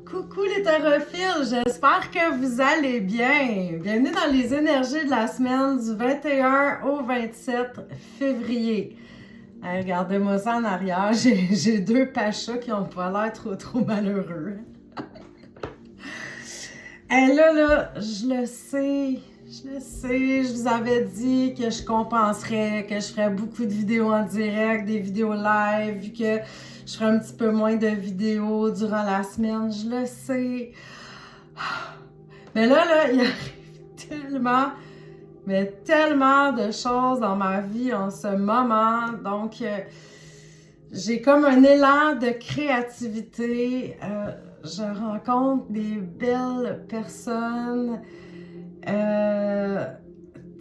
Coucou les tarophiles, j'espère que vous allez bien. Bienvenue dans les énergies de la semaine du 21 au 27 février. Regardez-moi ça en arrière, j'ai deux pachas qui ont pas l'air trop malheureux. Et là, je le sais, je vous avais dit que je compenserais, que je ferais beaucoup de vidéos en direct, des vidéos live, vu que je ferais un petit peu moins de vidéos durant la semaine, je le sais. Mais là, il arrive tellement de choses dans ma vie en ce moment, donc j'ai comme un élan de créativité, je rencontre des belles personnes. Tu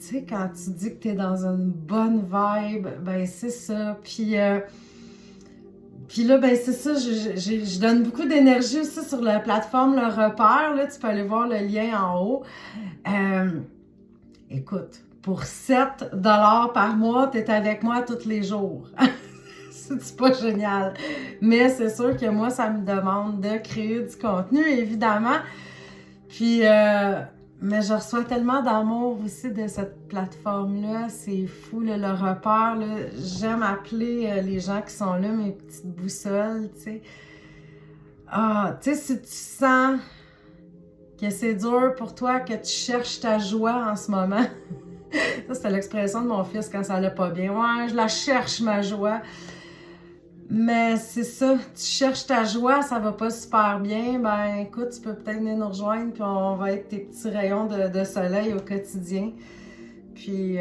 sais, quand tu dis que tu es dans une bonne vibe, ben c'est ça. Puis là, ben c'est ça, je donne beaucoup d'énergie aussi sur la plateforme Le Repère. Là, tu peux aller voir le lien en haut. Écoute, pour 7 $ par mois, tu es avec moi tous les jours. C'est pas génial. Mais c'est sûr que moi, ça me demande de créer du contenu, évidemment. Puis, mais je reçois tellement d'amour aussi de cette plateforme-là. C'est fou, là, Le Repère. Là. J'aime appeler les gens qui sont là mes petites boussoles, tu sais. Ah, tu sais, si tu sens que c'est dur pour toi, que tu cherches ta joie en ce moment. Ça, c'était l'expression de mon fils quand ça allait pas bien. Ouais, je la cherche, ma joie. Mais c'est ça, tu cherches ta joie, ça va pas super bien, ben écoute, tu peux peut-être venir nous rejoindre, puis on va être tes petits rayons de soleil au quotidien. Puis,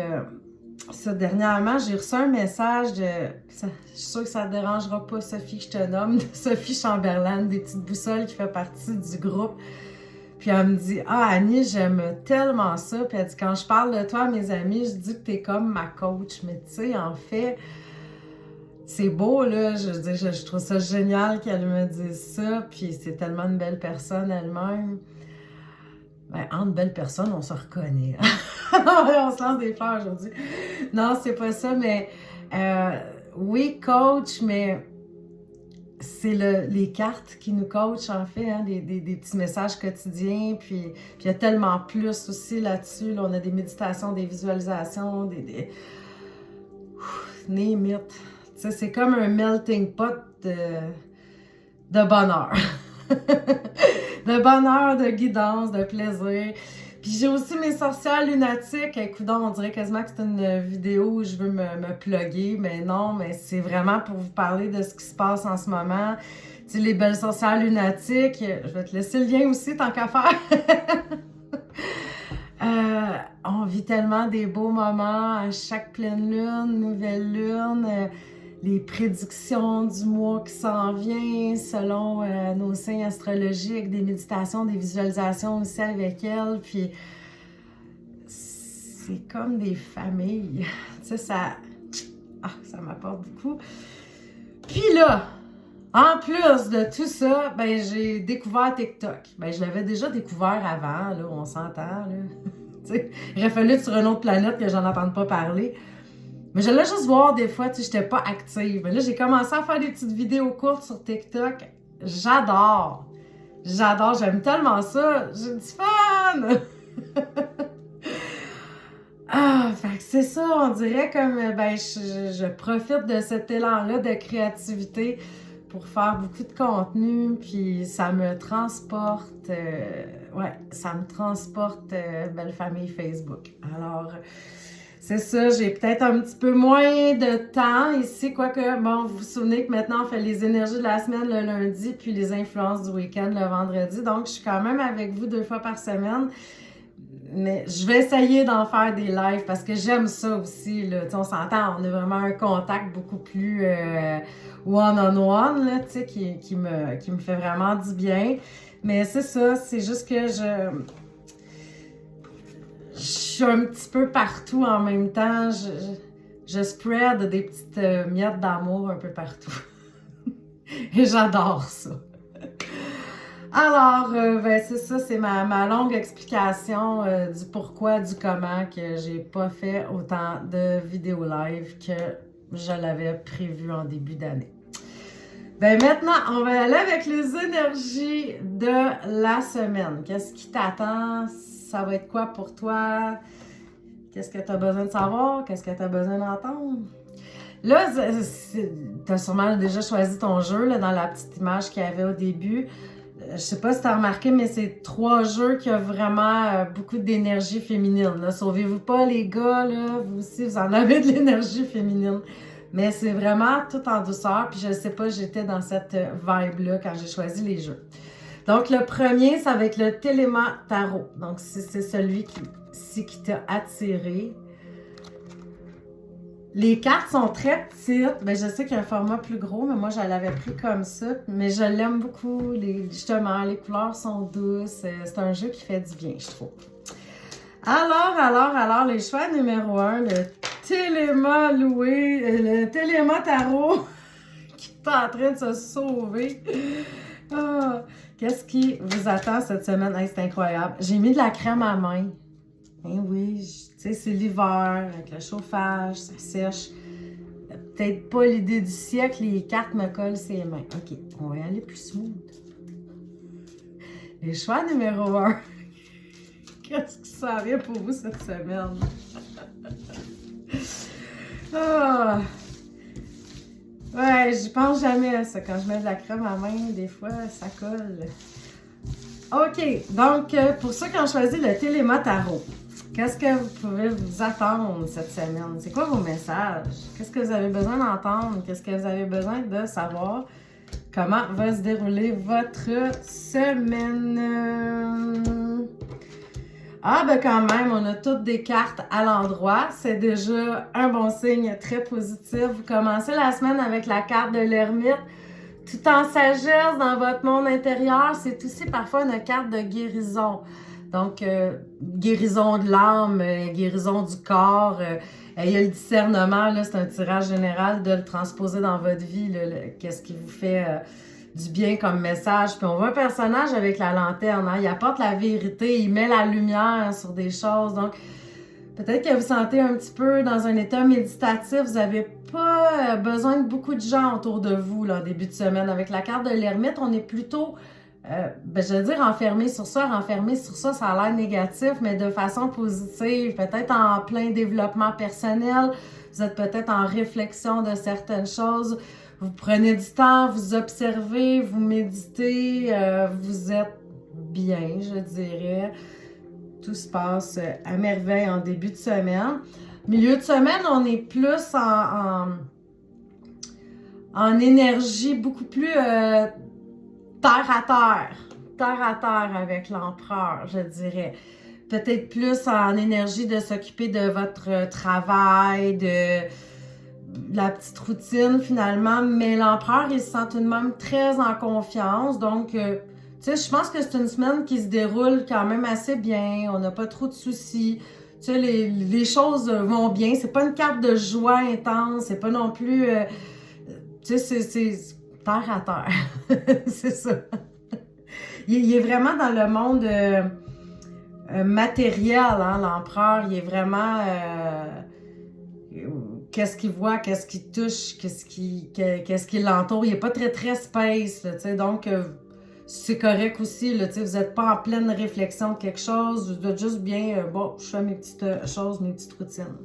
ça, dernièrement, j'ai reçu un message de... je suis sûre que ça ne dérangera pas Sophie, que je te nomme, de Sophie Chamberlain, des petites boussoles qui fait partie du groupe. Puis elle me dit « Ah, Annie, j'aime tellement ça. » Puis elle dit « Quand je parle de toi à mes amis, je dis que t'es comme ma coach. » Mais tu sais, en fait... C'est beau, là, je trouve ça génial qu'elle me dise ça, puis c'est tellement une belle personne elle-même. Ben, entre belles personnes, on se reconnaît. On se lance des fleurs aujourd'hui. Non, c'est pas ça, mais oui, coach, mais c'est les cartes qui nous coachent, en fait, hein, des petits messages quotidiens, puis il y a tellement plus aussi là-dessus. Là, on a des méditations, des visualisations, des... name it. C'est comme un melting pot de bonheur. De bonheur, de guidance, de plaisir. Puis j'ai aussi mes sorcières lunatiques. Écoute, on dirait quasiment que c'est une vidéo où je veux me plugger, mais non, mais c'est vraiment pour vous parler de ce qui se passe en ce moment. Tu sais, les belles sorcières lunatiques, je vais te laisser le lien aussi, tant qu'à faire. On vit tellement des beaux moments à chaque pleine lune, nouvelle lune, les prédictions du mois qui s'en vient selon nos signes astrologiques, des méditations, des visualisations aussi avec elles, puis c'est comme des familles, tu sais, ça m'apporte beaucoup. Puis là, en plus de tout ça, ben j'ai découvert TikTok. Ben je l'avais déjà découvert avant, là, on s'entend, là. T'sais, il aurait fallu être sur une autre planète que j'en entende pas parler. Mais je l'ai juste voir des fois, tu sais, j'étais pas active. Mais là, j'ai commencé à faire des petites vidéos courtes sur TikTok. J'adore, j'aime tellement ça. J'ai du fun! Fait que c'est ça, on dirait comme, ben, je profite de cet élan-là de créativité pour faire beaucoup de contenu, puis ça me transporte, belle famille Facebook. Alors, c'est ça, j'ai peut-être un petit peu moins de temps ici, quoique, bon, vous vous souvenez que maintenant on fait les énergies de la semaine le lundi, puis les influences du week-end le vendredi, donc je suis quand même avec vous 2 fois par semaine. Mais je vais essayer d'en faire des lives parce que j'aime ça aussi, là. Tu sais, on s'entend, on a vraiment un contact beaucoup plus one-on-one, là, tu sais, qui me fait vraiment du bien. Mais c'est ça, c'est juste que je suis un petit peu partout en même temps. Je spread des petites miettes d'amour un peu partout. Et j'adore ça. Alors, ben c'est ça, c'est ma longue explication du pourquoi, du comment que j'ai pas fait autant de vidéos live que je l'avais prévu en début d'année. Ben maintenant, on va aller avec les énergies de la semaine. Qu'est-ce qui t'attend? Ça va être quoi pour toi? Qu'est-ce que tu as besoin de savoir? Qu'est-ce que tu as besoin d'entendre? Là, tu as sûrement déjà choisi ton jeu là, dans la petite image qu'il y avait au début. Je sais pas si tu as remarqué, mais c'est 3 jeux qui ont vraiment beaucoup d'énergie féminine. Là. Sauvez-vous pas, les gars, là, vous aussi, vous en avez de l'énergie féminine. Mais c'est vraiment tout en douceur. Puis je sais pas, j'étais dans cette vibe-là quand j'ai choisi les jeux. Donc, le premier, ça va être le Téléma Tarot. Donc, c'est celui qui t'a attiré. Les cartes sont très petites. Ben, je sais qu'il y a un format plus gros, mais moi, je l'avais pris comme ça. Mais je l'aime beaucoup. Justement, les couleurs sont douces. C'est un jeu qui fait du bien, je trouve. Alors, les choix numéro 1, le Téléma le Téléma Tarot qui est en train de se sauver. Ah, qu'est-ce qui vous attend cette semaine? Hey, c'est incroyable. J'ai mis de la crème à main. Eh oui, tu sais, c'est l'hiver, avec le chauffage, ça sèche. Peut-être pas l'idée du siècle, les cartes me collent ses mains. OK, on va y aller plus smooth. Les choix numéro 1. Qu'est-ce qui s'en vient pour vous cette semaine? Ah! Ouais, j'y pense jamais à ça. Quand je mets de la crème à main, des fois, ça colle. OK, donc, pour ceux qui ont choisi le Téléma Tarot, qu'est-ce que vous pouvez vous attendre cette semaine? C'est quoi vos messages? Qu'est-ce que vous avez besoin d'entendre? Qu'est-ce que vous avez besoin de savoir? Comment va se dérouler votre semaine? Ah, ben quand même, on a toutes des cartes à l'endroit. C'est déjà un bon signe très positif. Vous commencez la semaine avec la carte de l'ermite. Tout en sagesse dans votre monde intérieur, c'est aussi parfois une carte de guérison. Donc, guérison de l'âme, guérison du corps. Il y a le discernement, là, c'est un tirage général de le transposer dans votre vie. Qu'est-ce qui vous fait du bien comme message. Puis on voit un personnage avec la lanterne. Hein? Il apporte la vérité, il met la lumière sur des choses. Donc, peut-être que vous sentez un petit peu dans un état méditatif. Vous n'avez pas besoin de beaucoup de gens autour de vous là, en début de semaine. Avec la carte de l'ermite, on est plutôt... je veux dire renfermé sur ça, ça a l'air négatif, mais de façon positive, peut-être en plein développement personnel, vous êtes peut-être en réflexion de certaines choses, vous prenez du temps, vous observez, vous méditez, vous êtes bien, je dirais. Tout se passe à merveille en début de semaine. Milieu de semaine, on est plus en énergie beaucoup plus... terre à terre avec l'empereur, je dirais. Peut-être plus en énergie de s'occuper de votre travail, de la petite routine finalement, mais l'empereur, il se sent tout de même très en confiance, donc tu sais, je pense que c'est une semaine qui se déroule quand même assez bien, on n'a pas trop de soucis, tu sais, les choses vont bien, c'est pas une carte de joie intense, c'est pas non plus, tu sais, c'est terre à terre, c'est ça. Il est vraiment dans le monde matériel, hein, l'empereur. Il est vraiment... qu'est-ce qu'il voit, qu'est-ce qu'il touche, qu'est-ce qui l'entoure. Il n'est pas très, très space, là, donc c'est correct aussi. Là, vous n'êtes pas en pleine réflexion de quelque chose. Vous êtes juste bien, bon, je fais mes petites choses, mes petites routines.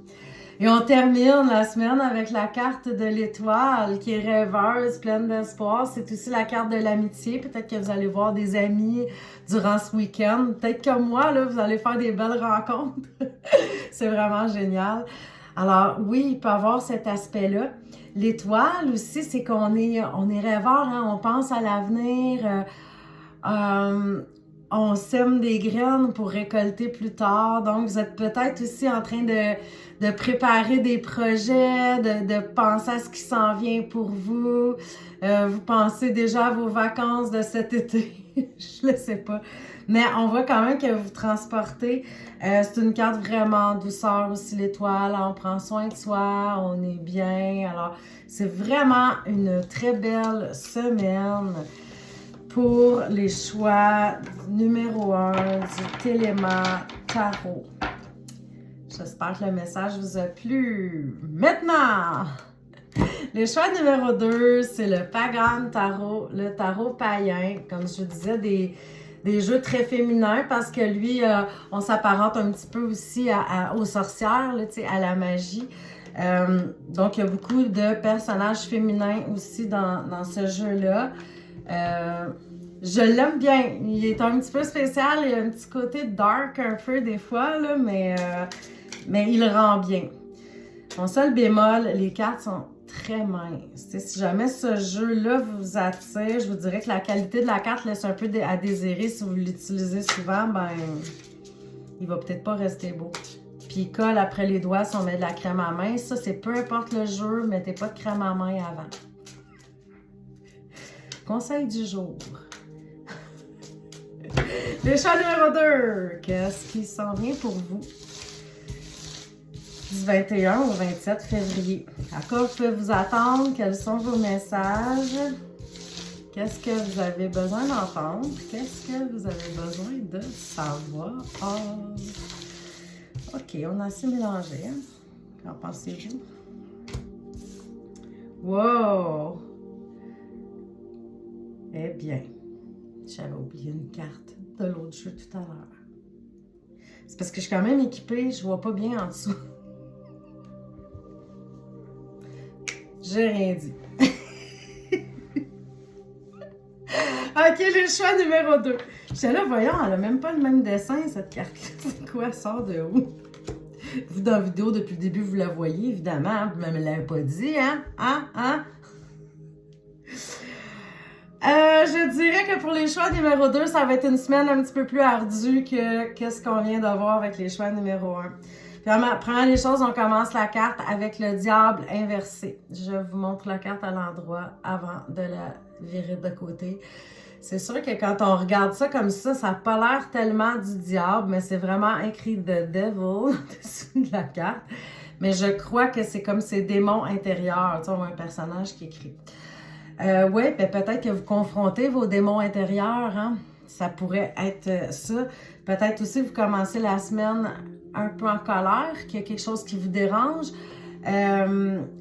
Et on termine la semaine avec la carte de l'étoile qui est rêveuse, pleine d'espoir. C'est aussi la carte de l'amitié. Peut-être que vous allez voir des amis durant ce week-end. Peut-être comme moi, là, vous allez faire des belles rencontres. C'est vraiment génial. Alors oui, il peut y avoir cet aspect-là. L'étoile aussi, c'est qu'on est rêveur, hein? On pense à l'avenir. On sème des graines pour récolter plus tard. Donc, vous êtes peut-être aussi en train de préparer des projets, de penser à ce qui s'en vient pour vous. Vous pensez déjà à vos vacances de cet été. Je ne sais pas. Mais on voit quand même que vous transportez. C'est une carte vraiment douceur aussi, l'étoile. On prend soin de soi, on est bien. Alors, c'est vraiment une très belle semaine pour les choix numéro 1 du Téléma Tarot. J'espère que le message vous a plu. Maintenant, Le choix numéro 2, c'est le Pagan Tarot, le tarot païen. Comme je vous disais, des jeux très féminins parce que lui, on s'apparente un petit peu aussi aux sorcières, là, à la magie. Donc, il y a beaucoup de personnages féminins aussi dans ce jeu-là. Je l'aime bien. Il est un petit peu spécial. Il y a un petit côté dark un peu des fois, là, mais il rend bien. Mon seul bémol, les cartes sont très minces. T'sais, si jamais ce jeu-là vous attire, je vous dirais que la qualité de la carte laisse un peu à désirer. Si vous l'utilisez souvent, ben, il va peut-être pas rester beau. Puis il colle après les doigts si on met de la crème à main. Ça, c'est peu importe le jeu, mettez pas de crème à main avant. Conseil du jour. Le choix numéro 2. Qu'est-ce qui s'en vient pour vous? Du 21 au 27 février. À quoi vous pouvez vous attendre? Quels sont vos messages? Qu'est-ce que vous avez besoin d'entendre? Qu'est-ce que vous avez besoin de savoir? OK, on a assez mélangé. Hein? Qu'en pensez-vous? Wow! Eh bien, j'avais oublié une carte de l'autre jeu tout à l'heure. C'est parce que je suis quand même équipée, je vois pas bien en dessous. J'ai rien dit. OK, le choix numéro 2. J'étais là, voyons, elle a même pas le même dessin, cette carte. C'est quoi, elle sort de où? Vous, dans la vidéo, depuis le début, vous la voyez, évidemment. Hein? Vous ne me l'avez pas dit, hein? Je dirais que pour les choix numéro 2, ça va être une semaine un petit peu plus ardue que qu'est-ce qu'on vient de voir avec les choix numéro 1. Première les choses, on commence la carte avec le diable inversé. Je vous montre la carte à l'endroit avant de la virer de côté. C'est sûr que quand on regarde ça comme ça n'a pas l'air tellement du diable, mais c'est vraiment écrit The Devil dessus de la carte. Mais je crois que c'est comme ces démons intérieurs. Tu sais, on voit un personnage qui écrit. Oui, ben peut-être que vous confrontez vos démons intérieurs. Hein? Ça pourrait être ça. Peut-être aussi vous commencez la semaine un peu en colère, qu'il y a quelque chose qui vous dérange.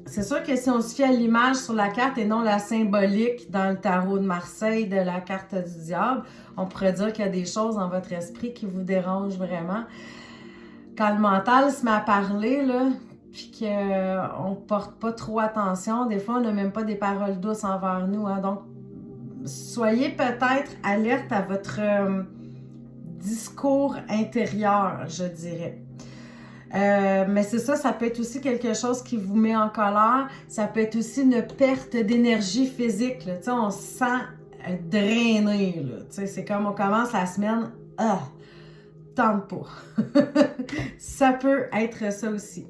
C'est sûr que si on se fie à l'image sur la carte et non la symbolique dans le tarot de Marseille de la carte du diable, on pourrait dire qu'il y a des choses dans votre esprit qui vous dérangent vraiment. Quand le mental se met à parler, là, puis qu'on ne porte pas trop attention, des fois on n'a même pas des paroles douces envers nous. Hein? Donc, soyez peut-être alerte à votre discours intérieur, je dirais. Mais c'est ça, ça peut être aussi quelque chose qui vous met en colère. Ça peut être aussi une perte d'énergie physique. Là. On se sent drainé. C'est comme on commence la semaine, tente pas. Ça peut être ça aussi.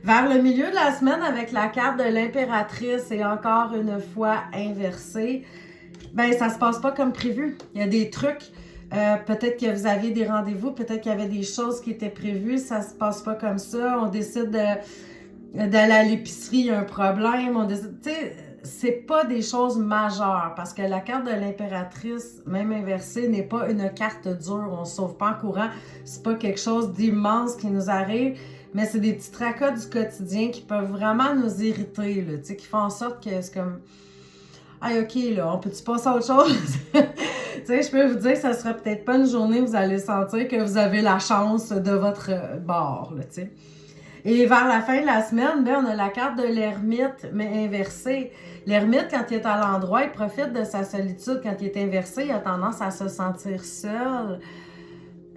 Vers le milieu de la semaine, avec la carte de l'impératrice et encore une fois inversée, ben ça se passe pas comme prévu. Il y a des trucs. Peut-être que vous aviez des rendez-vous, peut-être qu'il y avait des choses qui étaient prévues, ça se passe pas comme ça. On décide d'aller à l'épicerie, il y a un problème. On décide, tu sais, c'est pas des choses majeures parce que la carte de l'impératrice, même inversée, n'est pas une carte dure. On se sauve pas en courant. C'est pas quelque chose d'immense qui nous arrive, mais c'est des petits tracas du quotidien qui peuvent vraiment nous irriter, là, tu sais, qui font en sorte que c'est comme... Ah, OK, là, on peut-tu passer à autre chose? Tu sais, je peux vous dire que ça sera peut-être pas une journée où vous allez sentir que vous avez la chance de votre bord, là, tu sais. Et vers la fin de la semaine, ben, on a la carte de l'ermite, mais inversée. L'ermite, quand il est à l'endroit, il profite de sa solitude. Quand il est inversé, il a tendance à se sentir seul.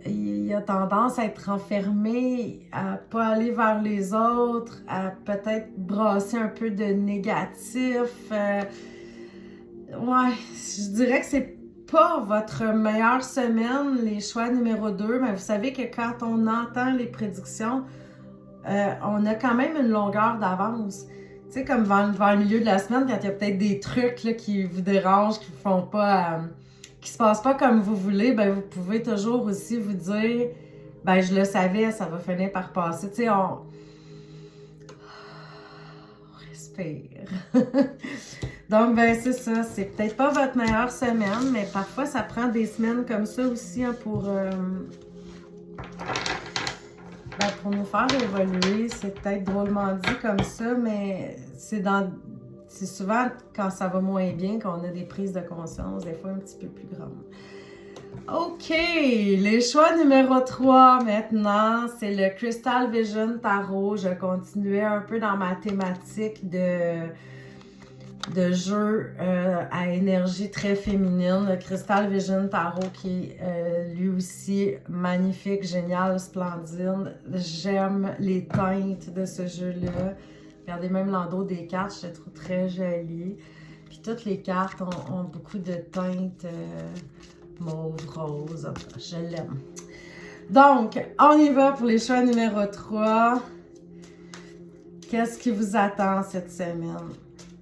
Il a tendance à être enfermé, à pas aller vers les autres, à peut-être brasser un peu de négatif. Ouais, je dirais que c'est pas votre meilleure semaine, les choix numéro 2, mais vous savez que quand on entend les prédictions, on a quand même une longueur d'avance. Tu sais, comme vers le milieu de la semaine, quand il y a peut-être des trucs là, qui vous dérangent, qui vous font pas, qui se passent pas comme vous voulez, ben vous pouvez toujours aussi vous dire, ben je le savais, ça va finir par passer. Tu sais, on respire. Donc, ben c'est ça. C'est peut-être pas votre meilleure semaine, mais parfois, ça prend des semaines comme ça aussi hein, pour nous faire évoluer. C'est peut-être drôlement dit comme ça, mais c'est dans c'est souvent quand ça va moins bien qu'on a des prises de conscience, des fois un petit peu plus grandes. OK, les choix numéro 3 maintenant, c'est le Crystal Vision Tarot. Je continuais un peu dans ma thématique de jeu à énergie très féminine. Le Crystal Vision Tarot qui est lui aussi magnifique, génial, splendide. J'aime les teintes de ce jeu-là. Regardez même l'endos des cartes, je les trouve très jolies. Puis toutes les cartes ont beaucoup de teintes mauve, rose, je l'aime. Donc, on y va pour les choix numéro 3. Qu'est-ce qui vous attend cette semaine?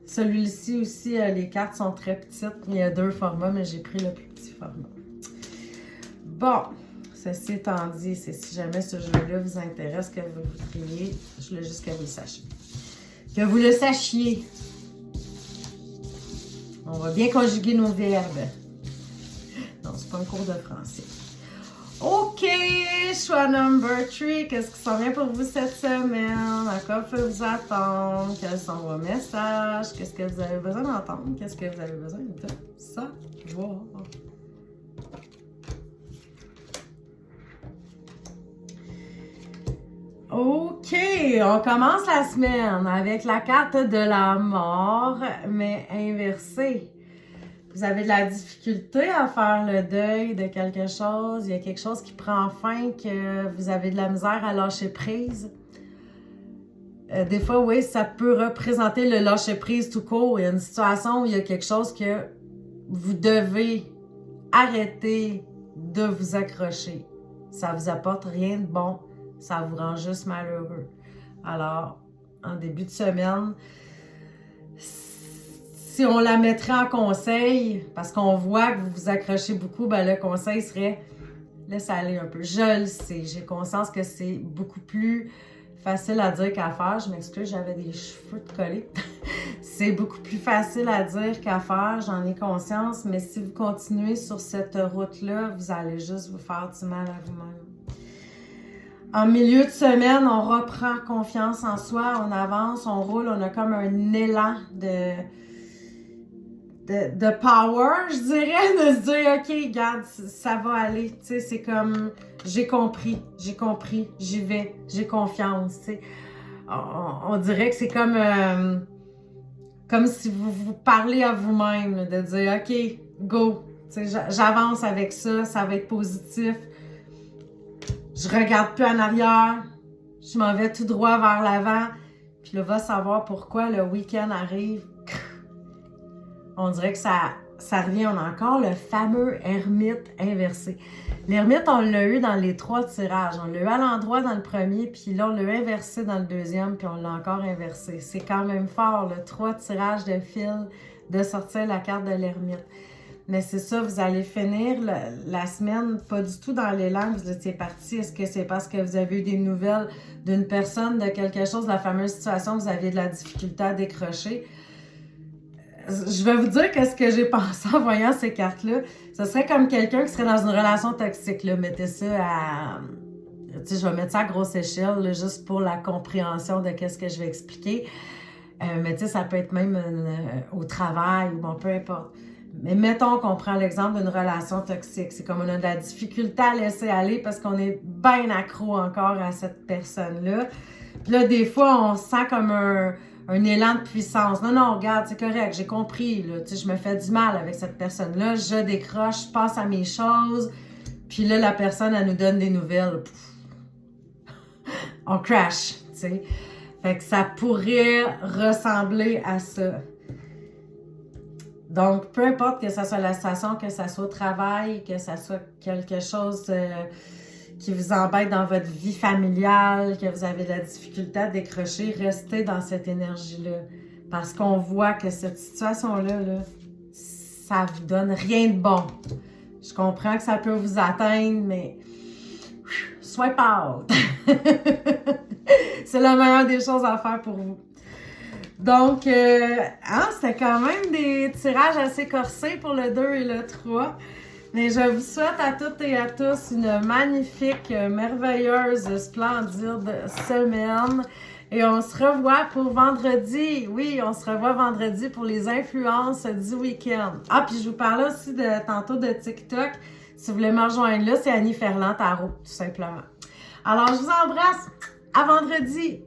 Celui-ci aussi, les cartes sont très petites. Il y a 2 formats, mais j'ai pris le plus petit format. Bon, ceci étant dit, c'est si jamais ce jeu-là vous intéresse, que vous voudriez, je voulais juste que vous le sachiez. Que vous le sachiez. On va bien conjuguer nos verbes. Non, c'est pas un cours de français. OK, choix number 3. Qu'est-ce qui s'en vient pour vous cette semaine? À quoi peut vous attendre? Quels sont vos messages? Qu'est-ce que vous avez besoin d'entendre? Qu'est-ce que vous avez besoin de savoir? OK, on commence la semaine avec la carte de la mort, mais inversée. Vous avez de la difficulté à faire le deuil de quelque chose. Il y a quelque chose qui prend fin, que vous avez de la misère à lâcher prise. Des fois, oui, ça peut représenter le lâcher prise tout court. Il y a une situation où il y a quelque chose que vous devez arrêter de vous accrocher. Ça ne vous apporte rien de bon. Ça vous rend juste malheureux. Alors, en début de semaine, si on la mettrait en conseil, parce qu'on voit que vous vous accrochez beaucoup, ben le conseil serait laisse aller un peu. Je le sais, j'ai conscience que c'est beaucoup plus facile à dire qu'à faire. Je m'excuse, j'avais des cheveux de collés. C'est beaucoup plus facile à dire qu'à faire, j'en ai conscience, mais si vous continuez sur cette route-là, vous allez juste vous faire du mal à vous-même. En milieu de semaine, on reprend confiance en soi, on avance, on roule, on a comme un élan de power, je dirais, de se dire, OK, regarde, ça va aller, tu sais, c'est comme, j'ai compris, j'y vais, j'ai confiance, tu sais. On dirait que c'est comme si vous parlez à vous-même, de dire, OK, go, tu sais, j'avance avec ça, ça va être positif, je regarde plus en arrière, je m'en vais tout droit vers l'avant, puis là, va savoir pourquoi le week-end arrive. On dirait que ça revient, on a encore le fameux ermite inversé. L'ermite, on l'a eu dans les 3 tirages. On l'a eu à l'endroit dans le premier, puis là, on l'a eu inversé dans le deuxième, puis on l'a encore inversé. C'est quand même fort, le 3 tirages de fil de sortir la carte de l'ermite. Mais c'est ça, vous allez finir la semaine pas du tout dans l'élan que vous étiez parti. Est-ce que c'est parce que vous avez eu des nouvelles d'une personne, de quelque chose, de la fameuse situation, vous aviez de la difficulté à décrocher? Je vais vous dire qu'est-ce que j'ai pensé en voyant ces cartes-là. Ce serait comme quelqu'un qui serait dans une relation toxique. Là. Mettez ça à... Tu sais, je vais mettre ça à grosse échelle, là, juste pour la compréhension de qu'est-ce que je vais expliquer. Mais tu sais, ça peut être même au travail ou bon, peu importe. Mais mettons qu'on prend l'exemple d'une relation toxique. C'est comme on a de la difficulté à laisser aller parce qu'on est bien accro encore à cette personne-là. Puis là, des fois, on se sent comme un élan de puissance. Non, regarde, c'est correct, j'ai compris. Là, tu sais, je me fais du mal avec cette personne-là. Je décroche, je passe à mes choses. Puis là, la personne, elle nous donne des nouvelles. Pouf. On crash, tu sais. Fait que ça pourrait ressembler à ça. Donc, peu importe que ce soit la situation, que ce soit au travail, que ce soit quelque chose qui vous embête dans votre vie familiale, que vous avez de la difficulté à décrocher, restez dans cette énergie-là. Parce qu'on voit que cette situation-là, là, ça vous donne rien de bon. Je comprends que ça peut vous atteindre, mais swipe out! C'est la meilleure des choses à faire pour vous. Donc, c'était quand même des tirages assez corsés pour le 2 et le 3. Mais je vous souhaite à toutes et à tous une magnifique, merveilleuse, splendide semaine. Et on se revoit pour vendredi. Oui, on se revoit vendredi pour les influences du week-end. Ah, puis je vous parlais aussi tantôt de TikTok. Si vous voulez me rejoindre là, c'est Annie Ferland Tarot, tout simplement. Alors, je vous embrasse. À vendredi!